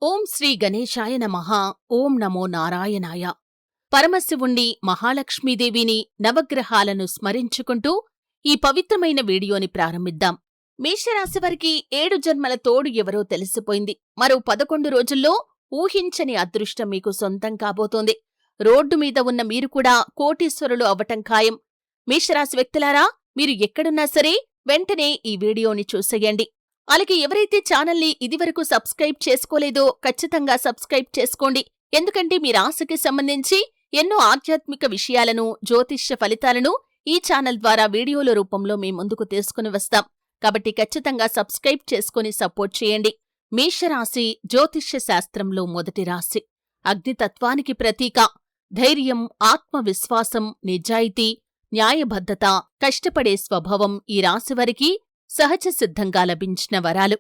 ఓం శ్రీ గణేశాయ నమః. ఓం నమో నారాయణాయ. పరమశివుణ్ణి, మహాలక్ష్మీదేవిని, నవగ్రహాలను స్మరించుకుంటూ ఈ పవిత్రమైన వీడియోని ప్రారంభిద్దాం. మేషరాశివారికి 7 జన్మల తోడు ఎవరో తెలిసిపోయింది. మరో 11 రోజుల్లో ఊహించని అదృష్టం మీకు సొంతం కాబోతోంది. రోడ్డు మీద ఉన్న మీరు కూడా కోటీశ్వరులు అవ్వటం ఖాయం. మేషరాశి వ్యక్తులారా, మీరు ఎక్కడున్నా సరే వెంటనే ఈ వీడియోని చూసేయండి. అలాగే ఎవరైతే ఛానల్ని ఇదివరకు సబ్స్క్రైబ్ చేసుకోలేదో ఖచ్చితంగా సబ్స్క్రైబ్ చేసుకోండి. ఎందుకంటే మీ రాశికి సంబంధించి ఎన్నో ఆధ్యాత్మిక విషయాలను, జ్యోతిష్య ఫలితాలను ఈ ఛానల్ ద్వారా వీడియోల రూపంలో మీ ముందుకు తీసుకుని వస్తాం. కాబట్టి ఖచ్చితంగా సబ్స్క్రైబ్ చేసుకుని సపోర్ట్ చేయండి. మేషరాశి జ్యోతిష్య శాస్త్రంలో మొదటి రాశి. అగ్నితత్వానికి ప్రతీక. ధైర్యం, ఆత్మవిశ్వాసం, నిజాయితీ, న్యాయబద్ధత, కష్టపడే స్వభావం ఈ రాశివారికి సహజ సిద్ధంగా లభించిన వరాలు.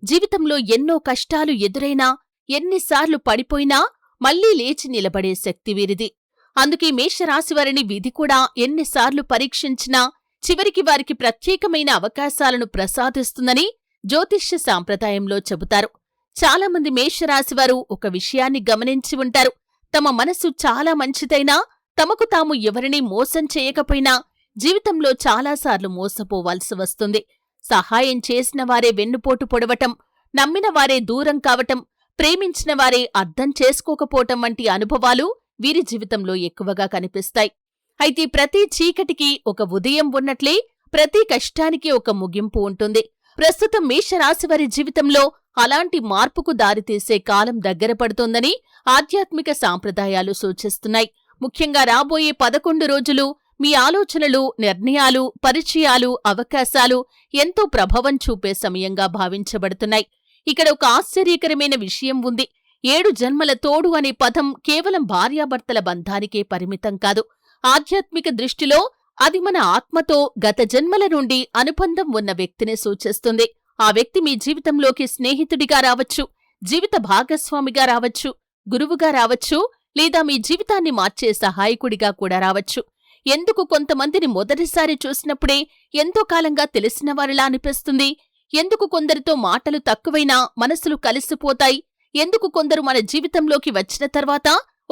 జీవితంలో ఎన్నో కష్టాలు ఎదురైనా, ఎన్నిసార్లు పడిపోయినా మళ్లీ లేచి నిలబడే శక్తి వీరిది. అందుకే మేషరాశివారిని విధి కూడా ఎన్నిసార్లు పరీక్షించినా చివరికి వారికి ప్రత్యేకమైన అవకాశాలను ప్రసాదిస్తుందని జ్యోతిష్య సాంప్రదాయంలో చెబుతారు. చాలామంది మేషరాశివారు ఒక విషయాన్ని గమనించి ఉంటారు. తమ మనసు చాలా మంచిదైనా, తమకు తాము ఎవరినీ మోసం చేయకపోయినా జీవితంలో చాలాసార్లు మోసపోవాల్సి వస్తుంది. సహాయం చేసిన వారే వెన్నుపోటు పొడవటం, నమ్మిన వారే దూరం కావటం, ప్రేమించిన వారే అర్థం చేసుకోకపోవటం వంటి అనుభవాలు వీరి జీవితంలో ఎక్కువగా కనిపిస్తాయి. అయితే ప్రతి చీకటికి ఒక ఉదయం ఉన్నట్లే ప్రతి కష్టానికి ఒక ముగింపు ఉంటుంది. ప్రస్తుతం మేషరాశివారి జీవితంలో అలాంటి మార్పుకు దారితీసే కాలం దగ్గర పడుతోందని ఆధ్యాత్మిక సాంప్రదాయాలు సూచిస్తున్నాయి. ముఖ్యంగా రాబోయే 11 రోజులు మీ ఆలోచనలు, నిర్ణయాలు, పరిచయాలు, అవకాశాలు ఎంతో ప్రభావం చూపే సమయంగా భావించబడుతున్నాయి. ఇక్కడ ఒక ఆశ్చర్యకరమైన విషయం ఉంది. 7 జన్మల తోడు అనే పదం కేవలం భార్యాభర్తల బంధానికే పరిమితం కాదు. ఆధ్యాత్మిక దృష్టిలో అది మన ఆత్మతో గత జన్మల నుండి అనుబంధం ఉన్న వ్యక్తిని సూచిస్తుంది. ఆ వ్యక్తి మీ జీవితంలోకి స్నేహితుడిగా రావచ్చు, జీవిత భాగస్వామిగా రావచ్చు, గురువుగా రావచ్చు, లేదా మీ జీవితాన్ని మార్చే సహాయకుడిగా కూడా రావచ్చు. ఎందుకు కొంతమందిని మొదటిసారి చూసినప్పుడే ఎంతో కాలంగా తెలిసినవారిలా అనిపిస్తుంది? ఎందుకు కొందరితో మాటలు తక్కువైనా మనసులు కలిసిపోతాయి? ఎందుకు కొందరు మన జీవితంలోకి వచ్చిన తర్వాత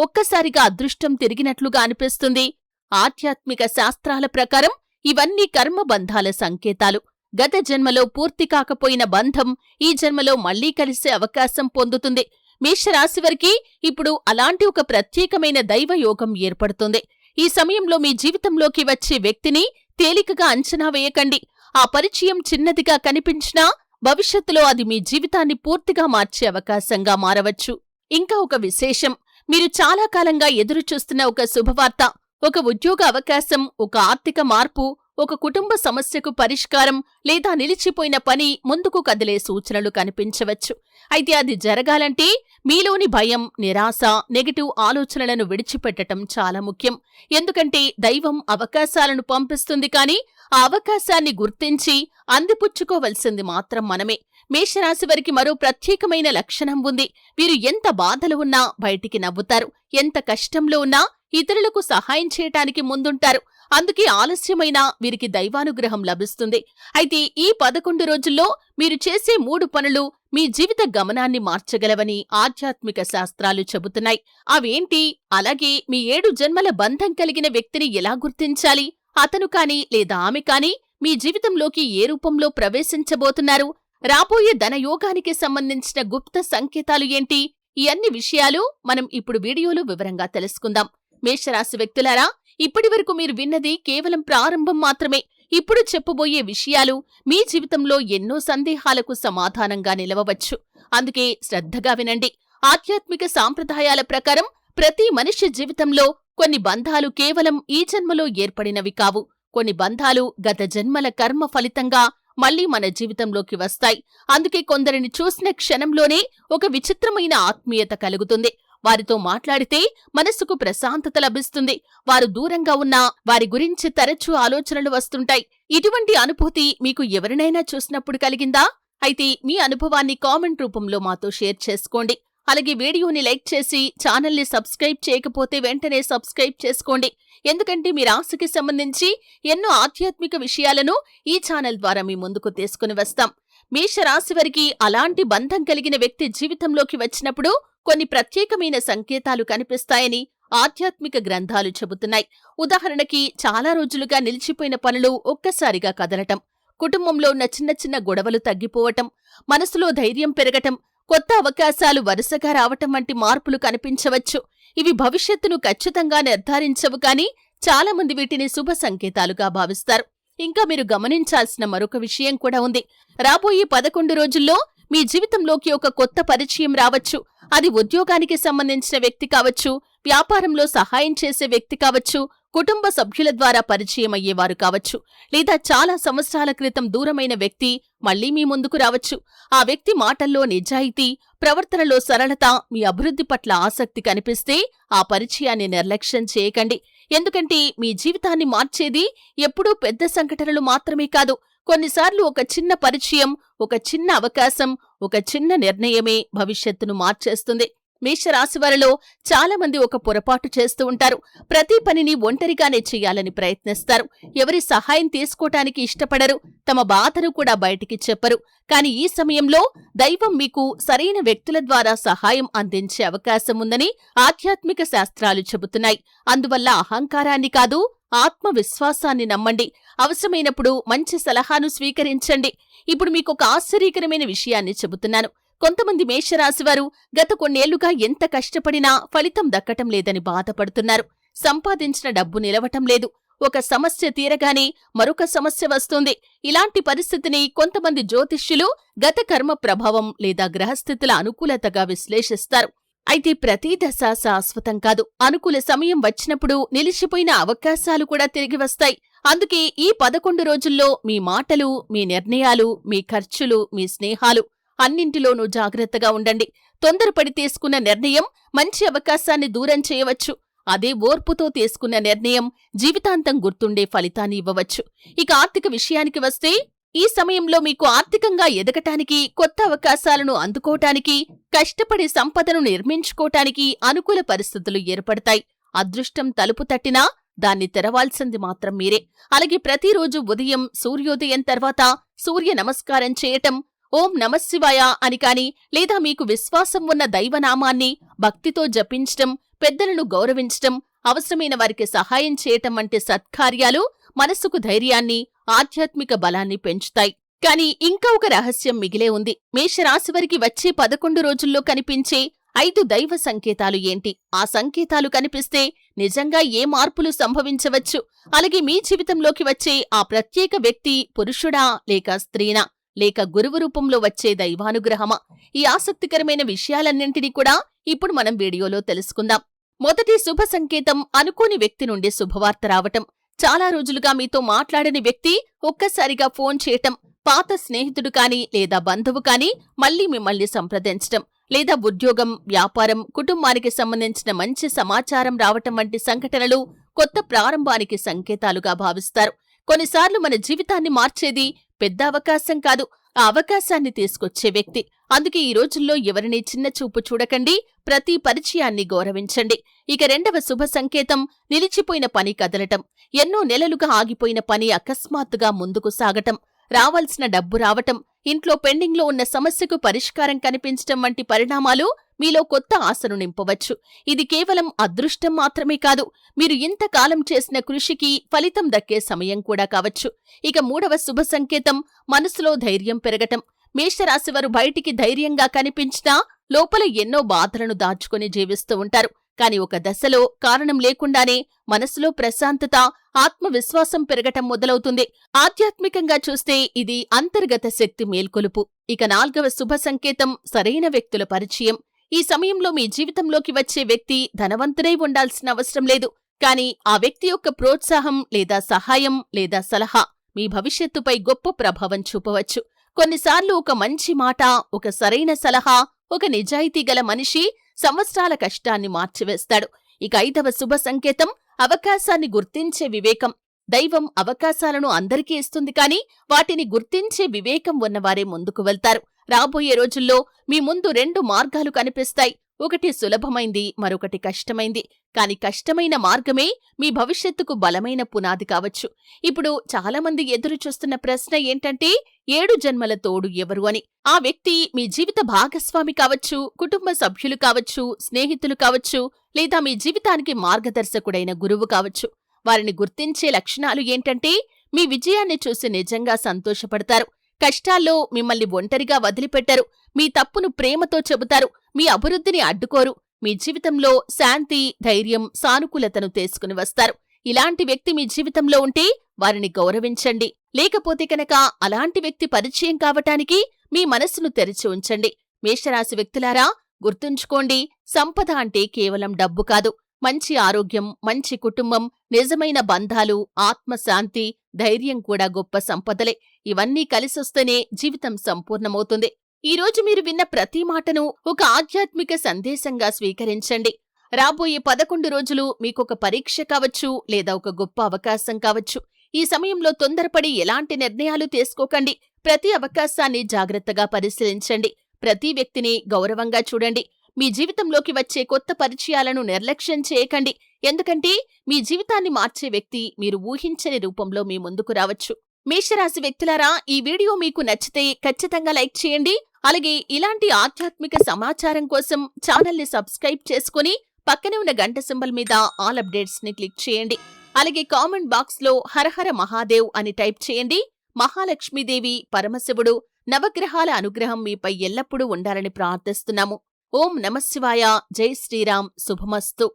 ఒక్కసారిగా అదృష్టం తిరిగినట్లుగా అనిపిస్తుంది? ఆధ్యాత్మిక శాస్త్రాల ప్రకారం ఇవన్నీ కర్మబంధాల సంకేతాలు. గత జన్మలో పూర్తి కాకపోయిన బంధం ఈ జన్మలో మళ్లీ కలిసే అవకాశం పొందుతుంది. మేషరాశివారికి ఇప్పుడు అలాంటి ఒక ప్రత్యేకమైన దైవయోగం ఏర్పడుతుంది. ఈ సమయంలో మీ జీవితంలోకి వచ్చే వ్యక్తిని తేలికగా అంచనా వేయకండి. ఆ పరిచయం చిన్నదిగా కనిపించినా భవిష్యత్తులో అది మీ జీవితాన్ని పూర్తిగా మార్చే అవకాశంగా మారవచ్చు. ఇంకా ఒక విశేషం, మీరు చాలా కాలంగా ఎదురుచూస్తున్న ఒక శుభవార్త, ఒక ఉద్యోగ అవకాశం, ఒక ఆర్థిక మార్పు, ఒక కుటుంబ సమస్యకు పరిష్కారం, లేదా నిలిచిపోయిన పని ముందుకు కదిలే సూచనలు కనిపించవచ్చు. అయితే అది జరగాలంటే మీలోని భయం, నిరాశ, నెగటివ్ ఆలోచనలను విడిచిపెట్టటం చాలా ముఖ్యం. ఎందుకంటే దైవం అవకాశాలను పంపిస్తుంది, కానీ ఆ అవకాశాన్ని గుర్తించి అందిపుచ్చుకోవలసింది మాత్రం మనమే. మేషరాశివారికి మరో ప్రత్యేకమైన లక్షణం ఉంది. వీరు ఎంత బాధలు ఉన్నా బయటికి నవ్వుతారు, ఎంత కష్టంలో ఉన్నా ఇతరులకు సహాయం చేయటానికి ముందుంటారు. అందుకే ఆలస్యమైనా వీరికి దైవానుగ్రహం లభిస్తుంది. అయితే ఈ 11 రోజుల్లో మీరు చేసే 3 పనులు మీ జీవిత గమనాన్ని మార్చగలవని ఆధ్యాత్మిక శాస్త్రాలు చెబుతున్నాయి. అవేంటి? అలాగే మీ 7 జన్మల బంధం కలిగిన వ్యక్తిని ఎలా గుర్తించాలి? అతను కాని లేదా ఆమె కాని మీ జీవితంలోకి ఏ రూపంలో ప్రవేశించబోతున్నారు? రాబోయే ధనయోగానికి సంబంధించిన గుప్త సంకేతాలు ఏంటి? ఈ అన్ని విషయాలు మనం ఇప్పుడు వీడియోలో వివరంగా తెలుసుకుందాం. మేషరాశి వ్యక్తులారా, ఇప్పటివరకు మీరు విన్నది కేవలం ప్రారంభం మాత్రమే. ఇప్పుడు చెప్పబోయే విషయాలు మీ జీవితంలో ఎన్నో సందేహాలకు సమాధానంగా నిలవవచ్చు. అందుకే శ్రద్ధగా వినండి. ఆధ్యాత్మిక సాంప్రదాయాల ప్రకారం ప్రతి మనిషి జీవితంలో కొన్ని బంధాలు కేవలం ఈ జన్మలో ఏర్పడినవి కావు. కొన్ని బంధాలు గత జన్మల కర్మ ఫలితంగా మళ్లీ మన జీవితంలోకి వస్తాయి. అందుకే కొందరిని చూసిన క్షణంలోనే ఒక విచిత్రమైన ఆత్మీయత కలుగుతుంది. వారితో మాట్లాడితే మనసుకు ప్రశాంతత లభిస్తుంది. వారు దూరంగా ఉన్నా వారి గురించి తరచూ ఆలోచనలు వస్తుంటాయి. ఇటువంటి అనుభూతి మీకు ఎవరినైనా చూసినప్పుడు కలిగిందా? అయితే మీ అనుభవాన్ని కామెంట్ రూపంలో మాతో షేర్ చేసుకోండి. అలాగే వీడియోని లైక్ చేసి ఛానల్ని సబ్స్క్రైబ్ చేయకపోతే వెంటనే సబ్స్క్రైబ్ చేసుకోండి. ఎందుకంటే మీ రాశికి సంబంధించి ఎన్నో ఆధ్యాత్మిక విషయాలను ఈ ఛానల్ ద్వారా మీ ముందుకు తీసుకుని వస్తాం. మేషరాశివారికి అలాంటి బంధం కలిగిన వ్యక్తి జీవితంలోకి వచ్చినప్పుడు కొన్ని ప్రత్యేకమైన సంకేతాలు కనిపిస్తాయని ఆధ్యాత్మిక గ్రంథాలు చెబుతున్నాయి. ఉదాహరణకి చాలా రోజులుగా నిలిచిపోయిన పనులు ఒక్కసారిగా కదలటం, కుటుంబంలో ఉన్న చిన్న చిన్న గొడవలు తగ్గిపోవటం, మనసులో ధైర్యం పెరగటం, కొత్త అవకాశాలు వరుసగా రావటం వంటి మార్పులు కనిపించవచ్చు. ఇవి భవిష్యత్తును ఖచ్చితంగా నిర్ధారించవు కానీ చాలామంది వీటిని శుభ సంకేతాలుగా భావిస్తారు. ఇంకా మీరు గమనించాల్సిన మరొక విషయం కూడా ఉంది. రాబోయే 11 రోజుల్లో మీ జీవితంలోకి ఒక కొత్త పరిచయం రావచ్చు. అది ఉద్యోగానికి సంబంధించిన వ్యక్తి కావచ్చు, వ్యాపారంలో సహాయం చేసే వ్యక్తి కావచ్చు, కుటుంబ సభ్యుల ద్వారా పరిచయం అయ్యేవారు కావచ్చు, లేదా చాలా సంవత్సరాల క్రితం దూరమైన వ్యక్తి మళ్లీ మీ ముందుకు రావచ్చు. ఆ వ్యక్తి మాటల్లో నిజాయితీ, ప్రవర్తనలో సరళత, మీ అభివృద్ధి పట్ల ఆసక్తి కనిపిస్తే ఆ పరిచయాన్ని నిర్లక్ష్యం చేయకండి. ఎందుకంటే మీ జీవితాన్ని మార్చేది ఎప్పుడూ పెద్ద సంఘటనలు మాత్రమే కాదు. కొన్నిసార్లు ఒక చిన్న పరిచయం, ఒక చిన్న అవకాశం, ఒక చిన్న నిర్ణయమే భవిష్యత్తును మార్చేస్తుంది. మేషరాశివారిలో చాలామంది ఒక పొరపాటు చేస్తూ ఉంటారు. ప్రతి పనిని ఒంటరిగానే చెయ్యాలని ప్రయత్నిస్తారు. ఎవరి సహాయం తీసుకోటానికి ఇష్టపడరు. తమ బాధను కూడా బయటికి చెప్పరు. కాని ఈ సమయంలో దైవం మీకు సరైన వ్యక్తుల ద్వారా సహాయం అందించే అవకాశం ఉందని ఆధ్యాత్మిక శాస్త్రాలు చెబుతున్నాయి. అందువల్ల అహంకారాన్ని కాదు, ఆత్మవిశ్వాసాన్ని నమ్మండి. అవసరమైనప్పుడు మంచి సలహాను స్వీకరించండి. ఇప్పుడు మీకొక ఆశ్చర్యకరమైన విషయాన్ని చెబుతున్నాను. కొంతమంది మేషరాశివారు గత కొన్నేళ్లుగా ఎంత కష్టపడినా ఫలితం దక్కటం లేదని బాధపడుతున్నారు. సంపాదించిన డబ్బు నిలవటం లేదు. ఒక సమస్య తీరగానే మరొక సమస్య వస్తుంది. ఇలాంటి పరిస్థితిని కొంతమంది జ్యోతిష్యులు గత కర్మ ప్రభావం లేదా గ్రహస్థితుల అనుకూలతగా విశ్లేషిస్తారు. అయితే ప్రతి దశ శాశ్వతం కాదు. అనుకూల సమయం వచ్చినప్పుడు నిలిచిపోయిన అవకాశాలు కూడా తిరిగి వస్తాయి. అందుకే ఈ 11 రోజుల్లో మీ మాటలు, మీ నిర్ణయాలు, మీ ఖర్చులు, మీ స్నేహాలు అన్నింటిలోనూ జాగ్రత్తగా ఉండండి. తొందరపడి తీసుకున్న నిర్ణయం మంచి అవకాశాన్ని దూరం చేయవచ్చు. అదే ఓర్పుతో తీసుకున్న నిర్ణయం జీవితాంతం గుర్తుండే ఫలితాన్ని ఇవ్వవచ్చు. ఇక ఆర్థిక విషయానికి వస్తే ఈ సమయంలో మీకు ఆర్థికంగా ఎదగటానికి, కొత్త అవకాశాలను అందుకోటానికి, కష్టపడి సంపదను నిర్మించుకోటానికి అనుకూల పరిస్థితులు ఏర్పడతాయి. అదృష్టం తలుపు తట్టినా దాన్ని తెరవాల్సింది మాత్రం మీరే. అలాగే ప్రతిరోజు ఉదయం సూర్యోదయం తర్వాత సూర్య నమస్కారం చేయటం, ఓం నమశివాయ అని కాని, లేదా మీకు విశ్వాసం ఉన్న దైవనామాన్ని భక్తితో జపించటం, పెద్దలను గౌరవించటం, అవసరమైన వారికి సహాయం చేయటం వంటి సత్కార్యాలు మనసుకు ధైర్యాన్ని, ఆధ్యాత్మిక బలాన్ని పెంచుతాయి. కాని ఇంకా ఒక రహస్యం మిగిలే ఉంది. మేషరాశివారికి వచ్చే 11 రోజుల్లో కనిపించే 5 దైవ సంకేతాలు ఏంటి? ఆ సంకేతాలు కనిపిస్తే నిజంగా ఏ మార్పులు సంభవించవచ్చు? అలాగే మీ జీవితంలోకి వచ్చే ఆ ప్రత్యేక వ్యక్తి పురుషుడా లేక స్త్రీనా, లేక గురువు రూపంలో వచ్చే దైవానుగ్రహమా? ఈ ఆసక్తికరమైన విషయాలన్నింటినీ కూడా ఇప్పుడు మనం వీడియోలో తెలుసుకుందాం. మొదటి శుభ సంకేతం అనుకోని వ్యక్తి నుండి శుభవార్త రావటం. చాలా రోజులుగా మీతో మాట్లాడని వ్యక్తి ఒక్కసారిగా ఫోన్ చేయటం, పాత స్నేహితుడు కాని లేదా బంధువు కాని మళ్లీ మిమ్మల్ని సంప్రదించటం, లేదా ఉద్యోగం, వ్యాపారం, కుటుంబానికి సంబంధించిన మంచి సమాచారం రావటం వంటి సంఘటనలు కొత్త ప్రారంభానికి సంకేతాలుగా భావిస్తారు. కొన్నిసార్లు మన జీవితాన్ని మార్చేది పెద్ద అవకాశం కాదు, ఆ అవకాశాన్ని తీసుకొచ్చే వ్యక్తి. అందుకే ఈ రోజుల్లో ఎవరినీ చిన్న చూపు చూడకండి, ప్రతి పరిచయాన్ని గౌరవించండి. ఇక రెండవ శుభ సంకేతం నిలిచిపోయిన పని కదలటం. ఎన్నో నెలలుగా ఆగిపోయిన పని అకస్మాత్తుగా ముందుకు సాగటం, రావాల్సిన డబ్బు రావటం, ఇంట్లో పెండింగ్లో ఉన్న సమస్యకు పరిష్కారం కనిపించటం వంటి పరిణామాలు మీలో కొత్త ఆశను నింపవచ్చు. ఇది కేవలం అదృష్టం మాత్రమే కాదు, మీరు ఇంతకాలం చేసిన కృషికి ఫలితం దక్కే సమయం కూడా కావచ్చు. ఇక మూడవ శుభ సంకేతం మనసులో ధైర్యం పెరగటం. మేషరాశివారు బయటికి ధైర్యంగా కనిపించినా లోపల ఎన్నో బాధలను దాచుకుని జీవిస్తూ ఉంటారు. కాని ఒక దశలో కారణం లేకుండానే మనసులో ప్రశాంతత, ఆత్మవిశ్వాసం పెరగటం మొదలవుతుంది. ఆధ్యాత్మికంగా చూస్తే ఇది అంతర్గత శక్తి మేల్కొలుపు. ఇక నాల్గవ శుభ సంకేతం సరైన వ్యక్తుల పరిచయం. ఈ సమయంలో మీ జీవితంలోకి వచ్చే వ్యక్తి ధనవంతుడై ఉండాల్సిన అవసరం లేదు. కాని ఆ వ్యక్తి యొక్క ప్రోత్సాహం లేదా సహాయం లేదా సలహా మీ భవిష్యత్తుపై గొప్ప ప్రభావం చూపవచ్చు. కొన్నిసార్లు ఒక మంచి మాట, ఒక సరైన సలహా, ఒక నిజాయితీ గల మనిషి సంవత్సరాల కష్టాన్ని మార్చివేస్తాడు. ఇక ఐదవ శుభ సంకేతం అవకాశాన్ని గుర్తించే వివేకం. దైవం అవకాశాలను అందరికీ ఇస్తుంది కాని వాటిని గుర్తించే వివేకం ఉన్నవారే ముందుకు వెళ్తారు. రాబోయే రోజుల్లో మీ ముందు 2 మార్గాలు కనిపిస్తాయి. ఒకటి సులభమైంది, మరొకటి కష్టమైంది. కాని కష్టమైన మార్గమే మీ భవిష్యత్తుకు బలమైన పునాది కావచ్చు. ఇప్పుడు చాలామంది ఎదురు చూస్తున్న ప్రశ్న ఏంటంటే, 7 జన్మల తోడు ఎవరు అని. ఆ వ్యక్తి మీ జీవిత భాగస్వామి కావచ్చు, కుటుంబ సభ్యులు కావచ్చు, స్నేహితులు కావచ్చు, లేదా మీ జీవితానికి మార్గదర్శకుడైన గురువు కావచ్చు. వారిని గుర్తించే లక్షణాలు ఏంటంటే, మీ విజయాన్ని చూసి నిజంగా సంతోషపడతారు, కష్టాల్లో మిమ్మల్ని ఒంటరిగా వదిలిపెట్టరు, మీ తప్పును ప్రేమతో చెబుతారు, మీ అభివృద్ధిని అడ్డుకోరు, మీ జీవితంలో శాంతి, ధైర్యం, సానుకూలతను తీసుకుని వస్తారు. ఇలాంటి వ్యక్తి మీ జీవితంలో ఉంటే వారిని గౌరవించండి. లేకపోతే కనుక అలాంటి వ్యక్తి పరిచయం కావటానికి మీ మనస్సును తెరిచి ఉంచండి. మేషరాశి వ్యక్తులారా, గుర్తుంచుకోండి, సంపద అంటే కేవలం డబ్బు కాదు. మంచి ఆరోగ్యం, మంచి కుటుంబం, నిజమైన బంధాలు, ఆత్మశాంతి, ధైర్యం కూడా గొప్ప సంపదలే. ఇవన్నీ కలిసొస్తేనే జీవితం సంపూర్ణమవుతుంది. ఈరోజు మీరు విన్న ప్రతి మాటను ఒక ఆధ్యాత్మిక సందేశంగా స్వీకరించండి. రాబోయే 11 రోజులు మీకొక పరీక్ష కావచ్చు, లేదా ఒక గొప్ప అవకాశం కావచ్చు. ఈ సమయంలో తొందరపడి ఎలాంటి నిర్ణయాలు తీసుకోకండి. ప్రతి అవకాశాన్ని జాగ్రత్తగా పరిశీలించండి. ప్రతి వ్యక్తిని గౌరవంగా చూడండి. మీ జీవితంలోకి వచ్చే కొత్త పరిచయాలను నిర్లక్ష్యం చేయకండి. ఎందుకంటే మీ జీవితాన్ని మార్చే వ్యక్తి మీరు ఊహించని రూపంలో మీ ముందుకు రావచ్చు. మేషరాశి వ్యక్తులారా, ఈ వీడియో మీకు నచ్చితే ఖచ్చితంగా లైక్ చేయండి. అలాగే ఇలాంటి ఆధ్యాత్మిక సమాచారం కోసం ఛానల్ని సబ్స్క్రైబ్ చేసుకుని పక్కనే ఉన్న గంట సింబల్ మీద ఆల్ అప్డేట్స్ ని క్లిక్ చేయండి. అలాగే కామెంట్ బాక్స్ లో హరహర మహాదేవ్ అని టైప్ చేయండి. మహాలక్ష్మీదేవి, పరమశివుడు, నవగ్రహాల అనుగ్రహం మీపై ఎల్లప్పుడూ ఉండాలని ప్రార్థిస్తున్నాము. ఓం నమఃశివాయ. జై శ్రీరామ్. శుభమస్తు.